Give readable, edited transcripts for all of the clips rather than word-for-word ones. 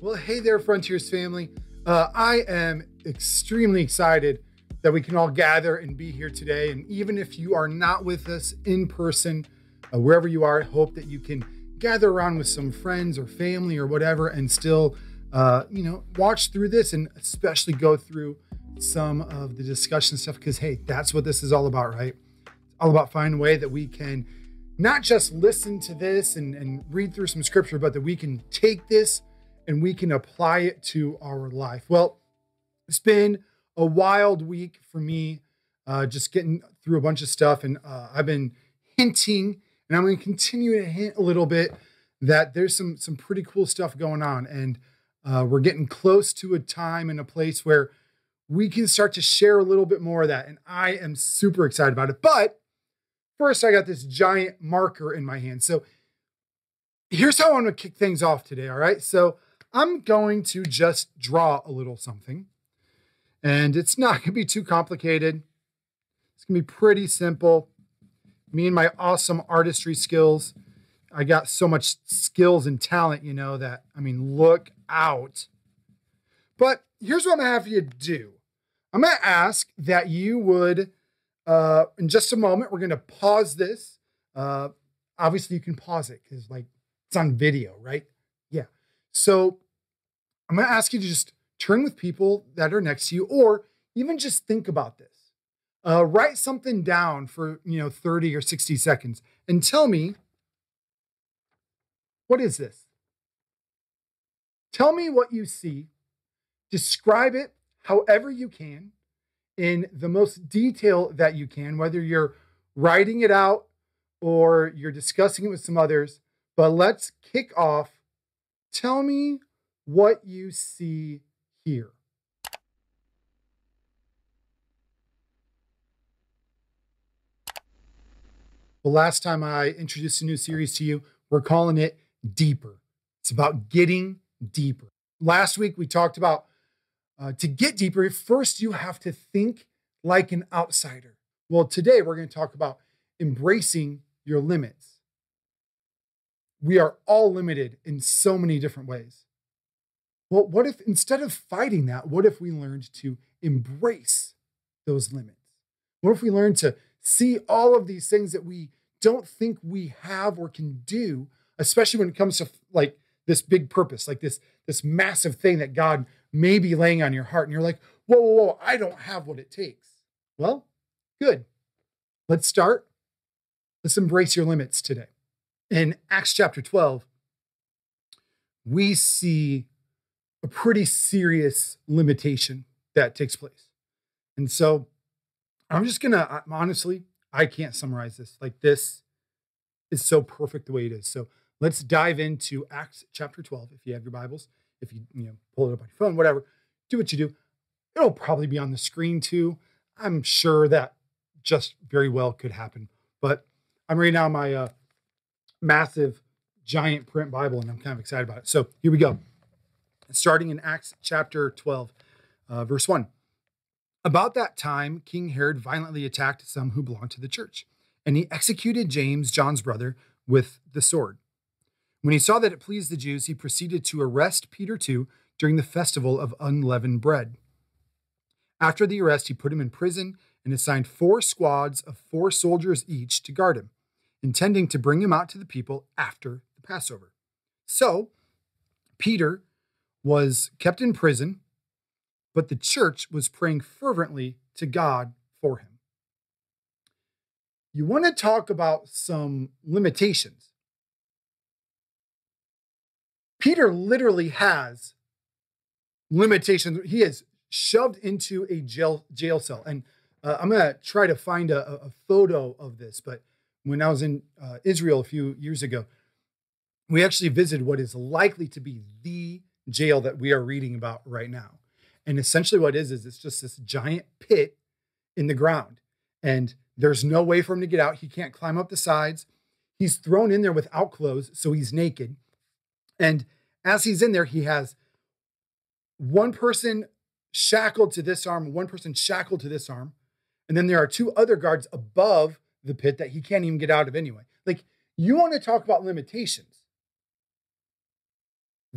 Well, hey there, Frontiers family. I am extremely excited that we can all gather and be here today. And even if you are not with us in person, wherever you are, I hope that you can gather around with some friends or family or whatever and still, watch through this and especially go through some of the discussion stuff because, hey, that's what this is all about, right? It's all about finding a way that we can not just listen to this and read through some scripture, but that we can take this and we can apply it to our life. Well, it's been a wild week for me, just getting through a bunch of stuff. And I've been hinting, and I'm going to continue to hint a little bit that there's some pretty cool stuff going on. And we're getting close to a time and a place where we can start to share a little bit more of that. And I am super excited about it. But first, I got this giant marker in my hand. So here's how I want to kick things off today, all right? So I'm going to just draw a little something. And it's not going to be too complicated. It's going to be pretty simple. Me and my awesome artistry skills. I got so much skills and talent, that, look out. But here's what I'm going to have you do. I'm going to ask that you would, in just a moment, we're going to pause this. Obviously, you can pause it because, it's on video, right? Yeah. So I'm going to ask you to just turn with people that are next to you, or even just think about this. Write something down for, 30 or 60 seconds and tell me, what is this? Tell me what you see. Describe it however you can in the most detail that you can, whether you're writing it out or you're discussing it with some others. But let's kick off. Tell me what you see here. Well, last time I introduced a new series to you, we're calling it Deeper. It's about getting deeper. Last week, we talked about to get deeper, first you have to think like an outsider. Well, today we're going to talk about embracing your limits. We are all limited in so many different ways. Well, what if instead of fighting that, what if we learned to embrace those limits? What if we learned to see all of these things that we don't think we have or can do, especially when it comes to this big purpose, this massive thing that God may be laying on your heart. And you're like, whoa, I don't have what it takes. Well, good. Let's start. Let's embrace your limits today. In Acts chapter 12, we see a pretty serious limitation that takes place. And so I'm just going to, honestly, I can't summarize this. This is so perfect the way it is. So let's dive into Acts chapter 12. If you have your Bibles, if you pull it up on your phone, whatever, do what you do. It'll probably be on the screen too. I'm sure that just very well could happen. But I'm reading now my massive giant print Bible, and I'm kind of excited about it. So here we go. Starting in Acts chapter 12, verse 1. About that time, King Herod violently attacked some who belonged to the church, and he executed James, John's brother, with the sword. When he saw that it pleased the Jews, he proceeded to arrest Peter too during the festival of unleavened bread. After the arrest, he put him in prison and assigned 4 squads of 4 soldiers each to guard him, intending to bring him out to the people after the Passover. So Peter was kept in prison, but the church was praying fervently to God for him. You want to talk about some limitations. Peter literally has limitations. He is shoved into a jail cell. And I'm going to try to find a photo of this. But when I was in Israel a few years ago, we actually visited what is likely to be the jail that we are reading about right now. And essentially what it is it's just this giant pit in the ground. And there's no way for him to get out. He can't climb up the sides. He's thrown in there without clothes, so he's naked. And as he's in there, he has one person shackled to this arm, one person shackled to this arm. And then there are 2 other guards above the pit that he can't even get out of anyway. You want to talk about limitations.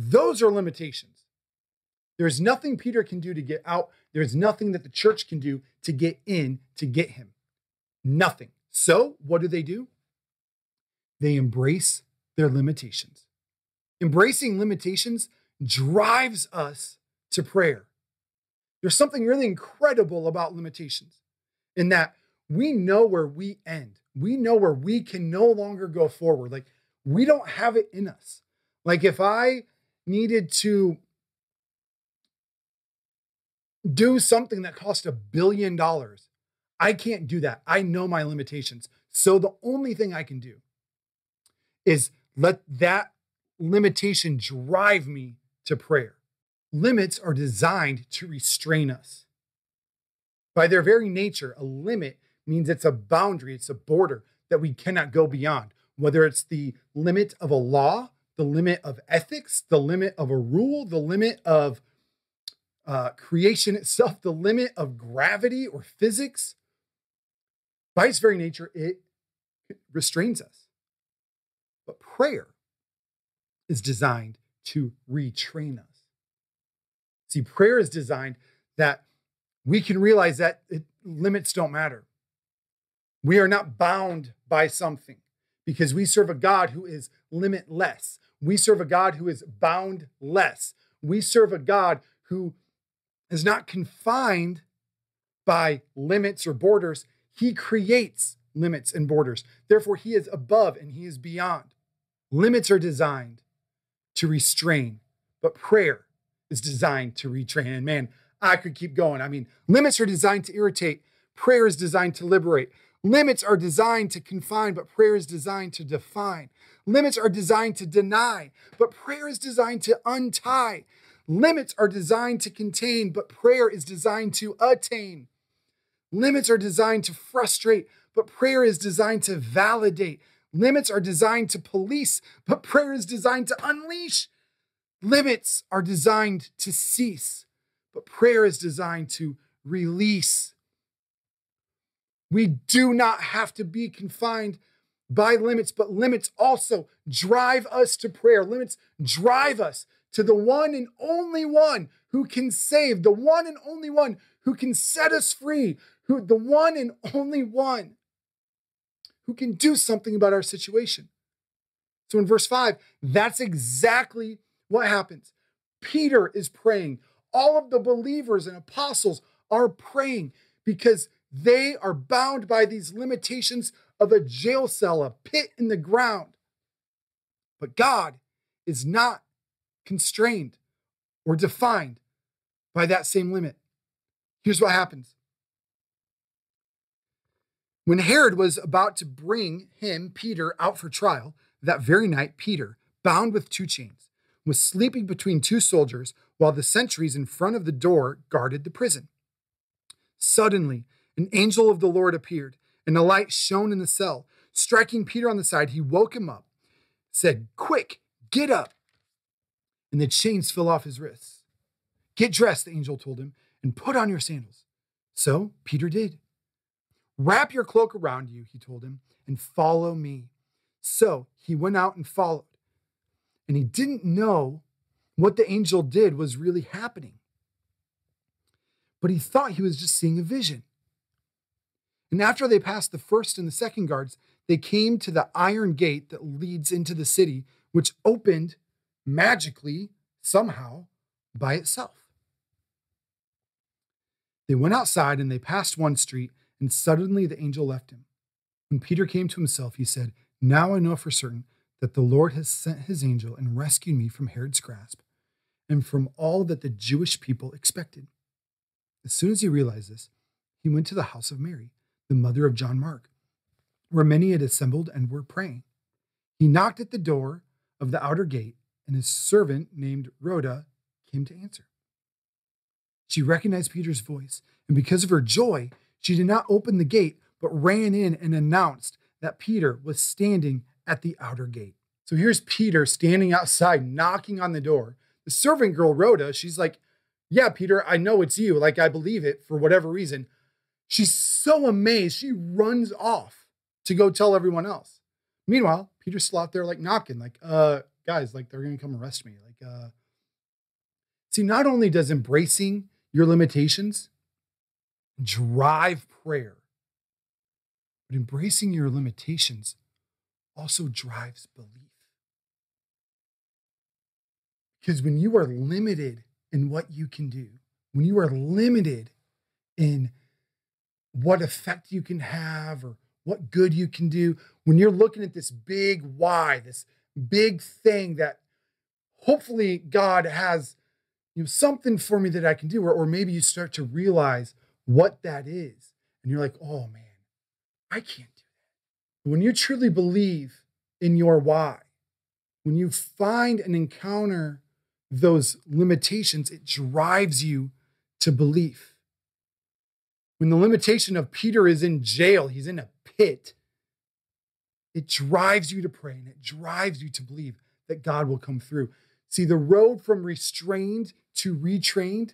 Those are limitations. There's nothing Peter can do to get out. There's nothing that the church can do to get in to get him. Nothing. So what do? They embrace their limitations. Embracing limitations drives us to prayer. There's something really incredible about limitations in that we know where we end. We know where we can no longer go forward. Like, we don't have it in us. Like, if I needed to do something that cost $1 billion, I can't do that. I know my limitations. So the only thing I can do is let that limitation drive me to prayer. Limits are designed to restrain us. By their very nature, a limit means it's a boundary, it's a border that we cannot go beyond. Whether it's the limit of a law, the limit of ethics, the limit of a rule, the limit of creation itself, the limit of gravity or physics. By its very nature, it restrains us. But prayer is designed to retrain us. See, prayer is designed that we can realize that limits don't matter. We are not bound by something because we serve a God who is limitless. We serve a God who is boundless. We serve a God who is not confined by limits or borders. He creates limits and borders. Therefore, he is above and he is beyond. Limits are designed to restrain, but prayer is designed to retrain. And man, I could keep going. I mean, limits are designed to irritate. Prayer is designed to liberate. Limits are designed to confine, but prayer is designed to define. Limits are designed to deny, but prayer is designed to untie. Limits are designed to contain, but prayer is designed to attain. Limits are designed to frustrate, but prayer is designed to validate. Limits are designed to police, but prayer is designed to unleash. Limits are designed to cease, but prayer is designed to release. We do not have to be confined by limits, but limits also drive us to prayer. Limits drive us to the one and only one who can save, the one and only one who can set us free, the one and only one who can do something about our situation. So in verse 5, that's exactly what happens. Peter is praying. All of the believers and apostles are praying because they are bound by these limitations of a jail cell, a pit in the ground. But God is not constrained or defined by that same limit. Here's what happens. When Herod was about to bring him, Peter, out for trial, that very night, Peter, bound with 2 chains, was sleeping between 2 soldiers while the sentries in front of the door guarded the prison. Suddenly, an angel of the Lord appeared, and a light shone in the cell. Striking Peter on the side, he woke him up, said, "Quick, get up." And the chains fell off his wrists. "Get dressed," the angel told him, "and put on your sandals." So Peter did. "Wrap your cloak around you," he told him, "and follow me." So he went out and followed. And he didn't know what the angel did was really happening. But he thought he was just seeing a vision. And after they passed the first and the second guards, they came to the iron gate that leads into the city, which opened magically, somehow, by itself. They went outside and they passed one street, and suddenly the angel left him. When Peter came to himself, he said, "Now I know for certain that the Lord has sent his angel and rescued me from Herod's grasp and from all that the Jewish people expected." As soon as he realized this, he went to the house of Mary, the mother of John Mark, where many had assembled and were praying. He knocked at the door of the outer gate, and his servant named Rhoda came to answer. She recognized Peter's voice, and because of her joy, she did not open the gate, but ran in and announced that Peter was standing at the outer gate. So here's Peter standing outside, knocking on the door. The servant girl, Rhoda, she's like, "Yeah, Peter, I know it's you. Like, I believe it for whatever reason." She's so amazed, she runs off to go tell everyone else. Meanwhile, Peter's still out there like knocking, like, guys, like they're going to come arrest me. See, not only does embracing your limitations drive prayer, but embracing your limitations also drives belief. Because when you are limited in what you can do, when you are limited in what effect you can have or what good you can do, when you're looking at this big why, this big thing that hopefully God has something for me that I can do, or maybe you start to realize what that is. And you're like, oh man, I can't do that. When you truly believe in your why, when you find and encounter those limitations, it drives you to belief. When the limitation of Peter is in jail, he's in a pit, it drives you to pray and it drives you to believe that God will come through. See, the road from restrained to retrained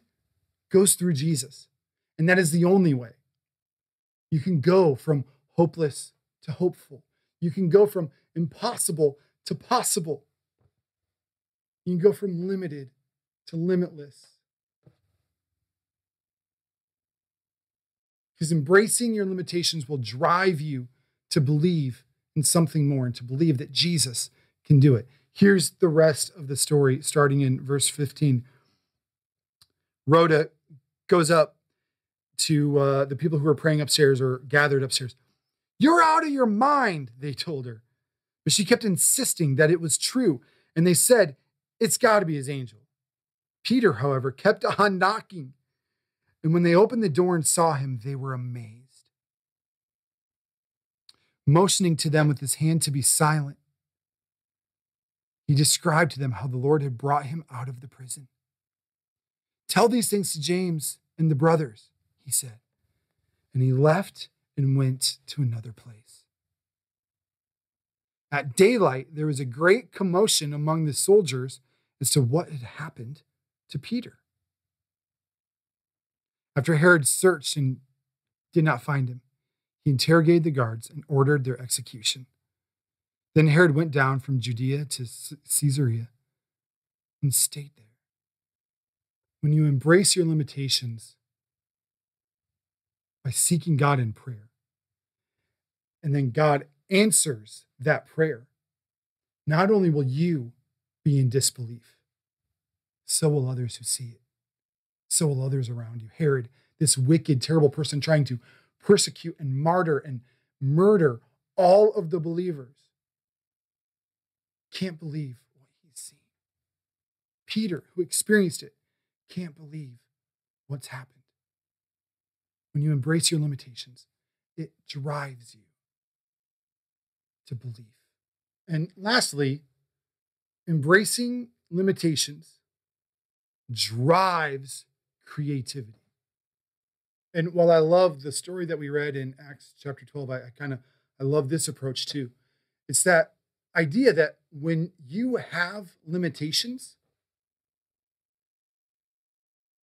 goes through Jesus. And that is the only way. You can go from hopeless to hopeful. You can go from impossible to possible. You can go from limited to limitless. Because embracing your limitations will drive you to believe in something more and to believe that Jesus can do it. Here's the rest of the story, starting in verse 15. Rhoda goes up to the people who were praying upstairs or gathered upstairs. "You're out of your mind," they told her. But she kept insisting that it was true. And they said, "It's got to be his angel." Peter, however, kept on knocking. And when they opened the door and saw him, they were amazed. Motioning to them with his hand to be silent, he described to them how the Lord had brought him out of the prison. "Tell these things to James and the brothers," he said. And he left and went to another place. At daylight, there was a great commotion among the soldiers as to what had happened to Peter. After Herod searched and did not find him, he interrogated the guards and ordered their execution. Then Herod went down from Judea to Caesarea and stayed there. When you embrace your limitations by seeking God in prayer, and then God answers that prayer, not only will you be in disbelief, so will others who see it. So will others around you. Herod, this wicked, terrible person trying to persecute and martyr and murder all of the believers, can't believe what he's seen. Peter, who experienced it, can't believe what's happened. When you embrace your limitations, it drives you to believe. And lastly, embracing limitations drives creativity. And while I love the story that we read in Acts chapter 12, I love this approach too. It's that idea that when you have limitations,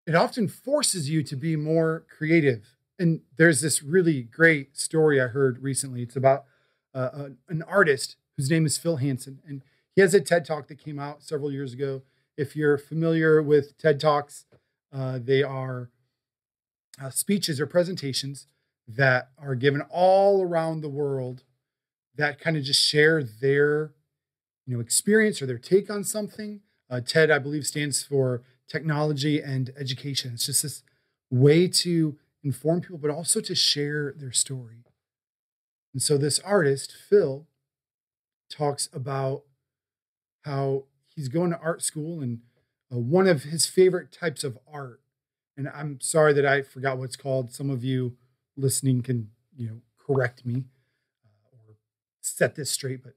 it often forces you to be more creative. And there's this really great story I heard recently. It's about an artist whose name is Phil Hansen. And he has a TED Talk that came out several years ago. If you're familiar with TED Talks, they are speeches or presentations that are given all around the world that kind of just share their experience or their take on something. TED, I believe, stands for technology and education. It's just this way to inform people, but also to share their story. And so this artist, Phil, talks about how he's going to art school and one of his favorite types of art. And I'm sorry that I forgot what it's called. Some of you listening can, correct me or set this straight. But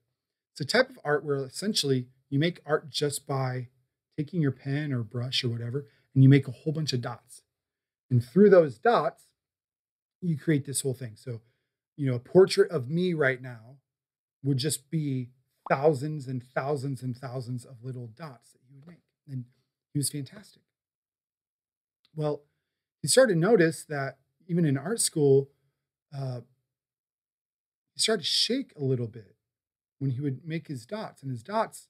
it's a type of art where essentially you make art just by taking your pen or brush or whatever, and you make a whole bunch of dots. And through those dots, you create this whole thing. So, a portrait of me right now would just be thousands and thousands and thousands of little dots that you would make. And he was fantastic. Well, he started to notice that even in art school, he started to shake a little bit when he would make his dots. And his dots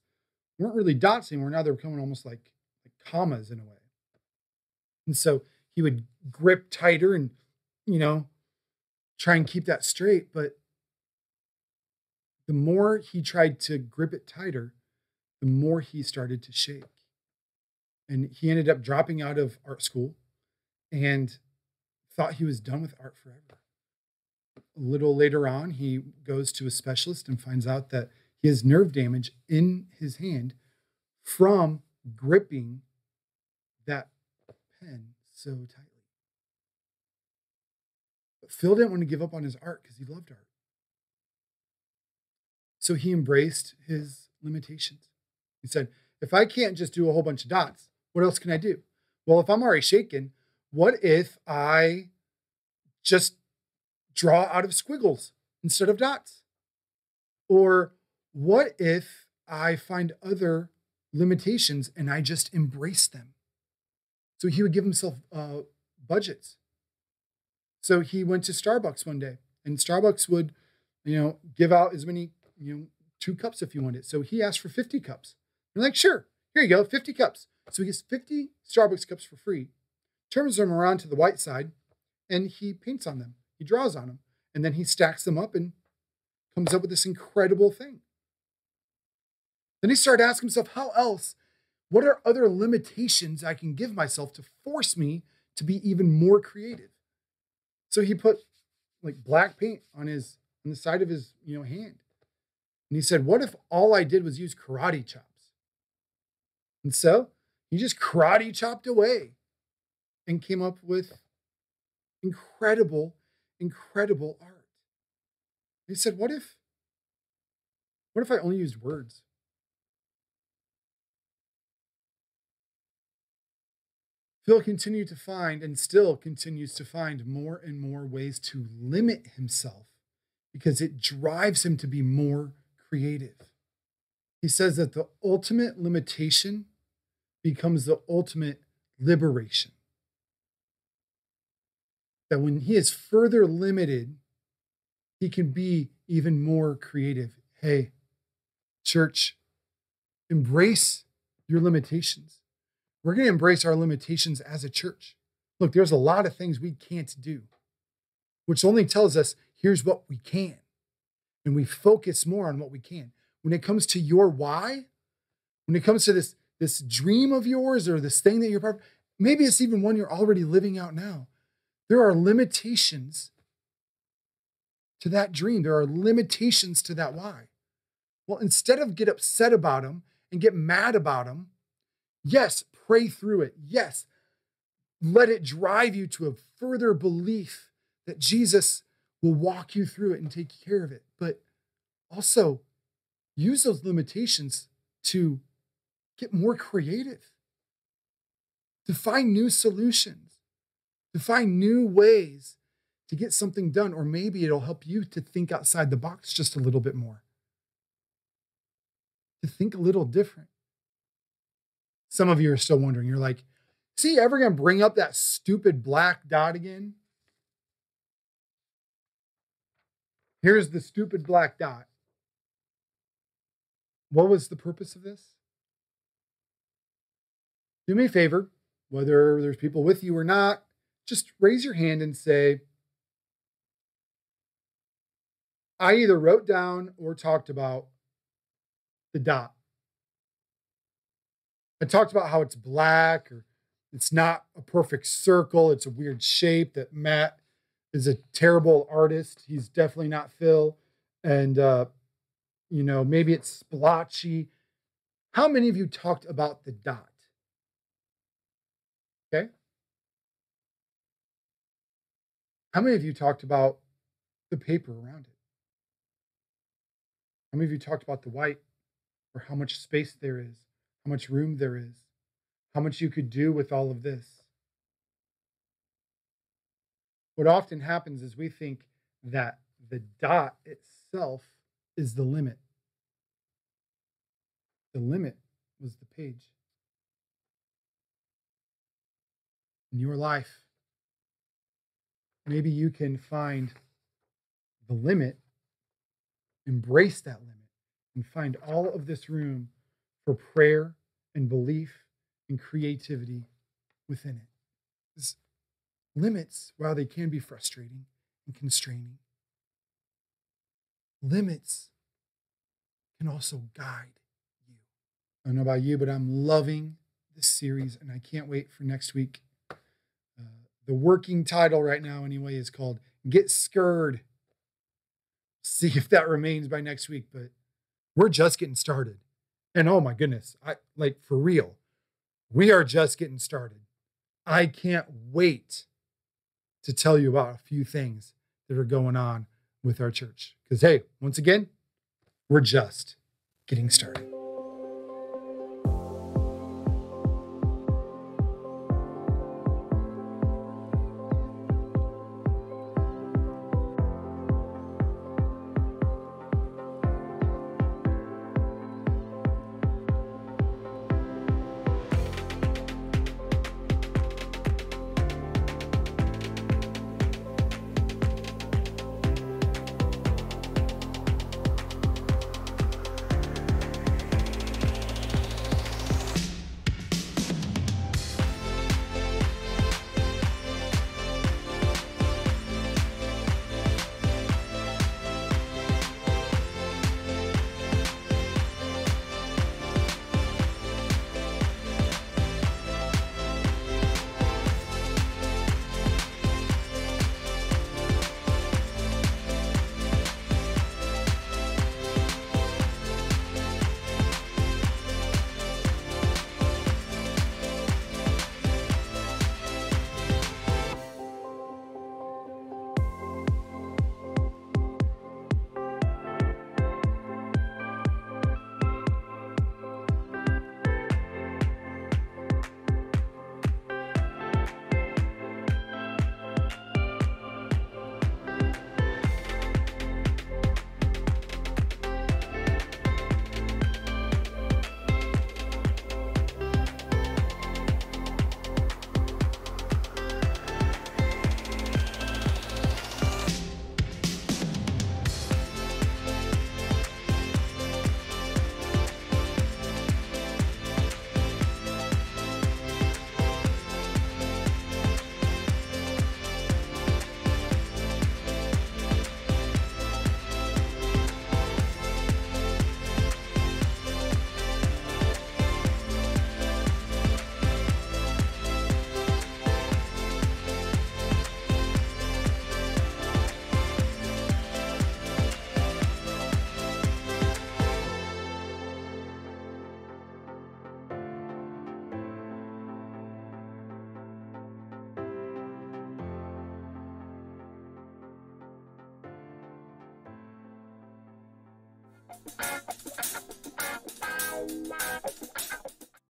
weren't really dots anymore. Now they're becoming almost like commas in a way. And so he would grip tighter and, you know, try and keep that straight. But the more he tried to grip it tighter, the more he started to shake. And he ended up dropping out of art school and thought he was done with art forever. A little later on, he goes to a specialist and finds out that he has nerve damage in his hand from gripping that pen so tightly. But Phil didn't want to give up on his art because he loved art. So he embraced his limitations. He said, if I can't just do a whole bunch of dots, what else can I do? Well, if I'm already shaken, what if I just draw out of squiggles instead of dots? Or what if I find other limitations and I just embrace them? So he would give himself budgets. So he went to Starbucks one day, and Starbucks would, give out as many, 2 cups if you wanted. So he asked for 50 cups. They're like, sure, here you go, 50 cups. So he gets 50 Starbucks cups for free, turns them around to the white side, and he paints on them. He draws on them, and then he stacks them up and comes up with this incredible thing. Then he started asking himself, how else? What are other limitations I can give myself to force me to be even more creative? So he put like black paint on the side of his, hand. And he said, what if all I did was use karate chops? And so he just karate chopped away and came up with incredible, incredible art. He said, what if I only used words? Phil continued to find and still continues to find more and more ways to limit himself because it drives him to be more creative. He says that the ultimate limitation becomes the ultimate liberation. That when he is further limited, he can be even more creative. Hey, church, embrace your limitations. We're going to embrace our limitations as a church. Look, there's a lot of things we can't do, which only tells us here's what we can. And we focus more on what we can. When it comes to your why, when it comes to this dream of yours or this thing that you're part of, maybe it's even one you're already living out now. There are limitations to that dream. There are limitations to that why. Well, instead of get upset about them and get mad about them, yes, pray through it. Yes, let it drive you to a further belief that Jesus will walk you through it and take care of it. But also use those limitations to get more creative, to find new solutions, to find new ways to get something done. Or maybe it'll help you to think outside the box just a little bit more, to think a little different. Some of you are still wondering, you're like, is he ever going to bring up that stupid black dot again? Here's the stupid black dot. What was the purpose of this? Do me a favor, whether there's people with you or not, just raise your hand and say, I either wrote down or talked about the dot. I talked about how it's black or it's not a perfect circle. It's a weird shape, that Matt is a terrible artist. He's definitely not Phil. And, maybe it's splotchy. How many of you talked about the dot? Okay. How many of you talked about the paper around it? How many of you talked about the white, or how much space there is, how much room there is, how much you could do with all of this? What often happens is we think that the dot itself is the limit. The limit was the page. In your life, maybe you can find the limit, embrace that limit, and find all of this room for prayer and belief and creativity within it. Because limits, while they can be frustrating and constraining, limits can also guide you. I don't know about you, but I'm loving this series and I can't wait for next week. The working title right now, anyway, is called Get Scared. See if that remains by next week, but we're just getting started. And oh my goodness, for real, we are just getting started. I can't wait to tell you about a few things that are going on with our church. Because, hey, once again, we're just getting started.